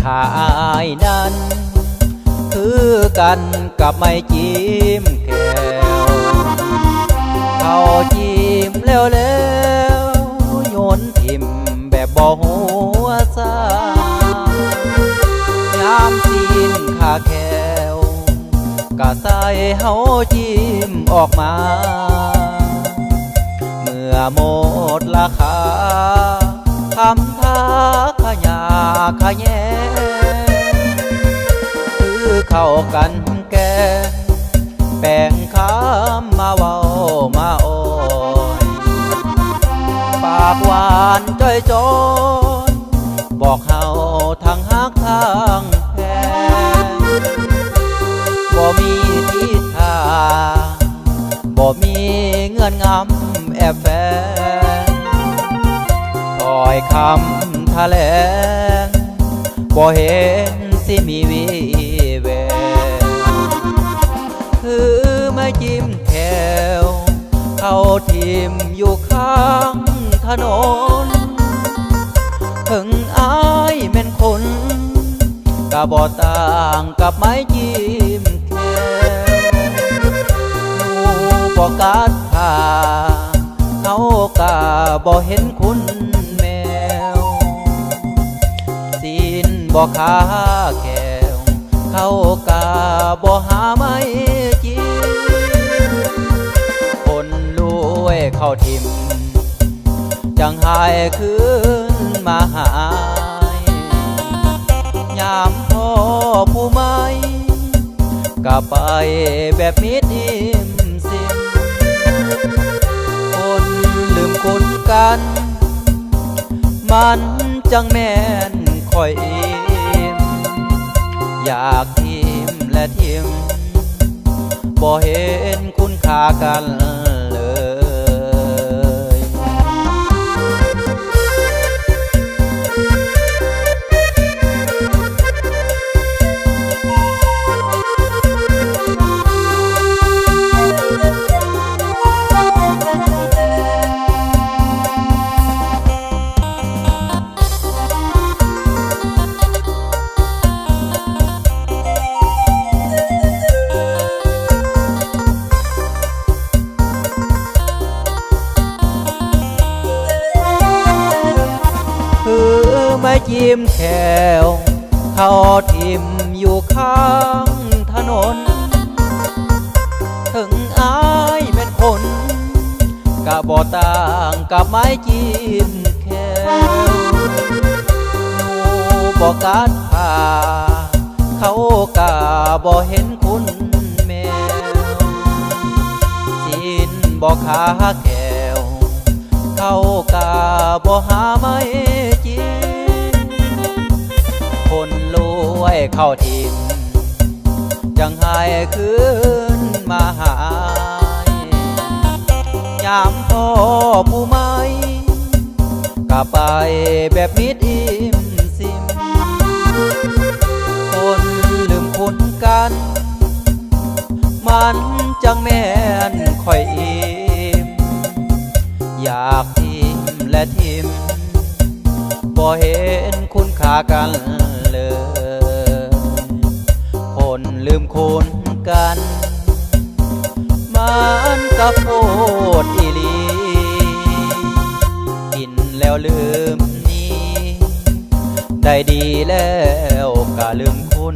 ขายนั้นคือกันกับไม่จิ้มแก้วเขาจิ้มแล้วโยนทิ่มแบบบ่หัวซายามสิ้นค่าแก้วกะใส่เฮาจิ้มออกมาเมื่อหมดราคาทำท่าขยะขยแยคือเข้ากันแก่แป้งคำมาเว้ามาโอยปากหวานจ้อยจอยบอกเฮาทั้งฮักทั้งแพงบ่มีทิศทางบ่มีเงื่อนงำแอบแฝงคอยคำทะแลงบ่เห็นสิมีวีแววคือมาจิ้มแถวเข้าทิมอยู่ข้างถนนถึงอายแม่นคนกะบ่ต่างกับไม้จิ้มแถวบ่กัดขาเขากะบ่เห็นคุณแมวสินบ่ขาแก้วเขากะบ่หาไม้จิ้มคนรวยเข้าทิมจังหายคืนมาหายยามพ่อผู้ไม่กะไปแบบมิดอิ่มซิมคนลืมคนกันมันจังแม่นคอยอิ่มอยากทิมและทิมบ่เห็นคุณค่ากันเลยไม่ยิ้มแขวเขาทิมอยู่ข้างถนนถึงอายเป็นคนกะบ่ต่างกับไม้จิ้มแขวหนูบ่กัดผ่าเขากะบ่เห็นคุณแมวจินบ่ขาแก้วเขากะบ่หาไม้จิ้มคนรวยเข้าทิมจังหายคืนมาหายยามพ่อผู้ไม่กะไปแบบมิดอิ่มซิมคนลืมคนกันมันจังแม่นคอยอิ่มอยากทิมและทิมบ่เห็นคุณค่ากันเลยคนลืมคุณกันมันก็โพดอีหลีกินแล้วลืมนี้ได้ดีแล้วก็ลืมคุณ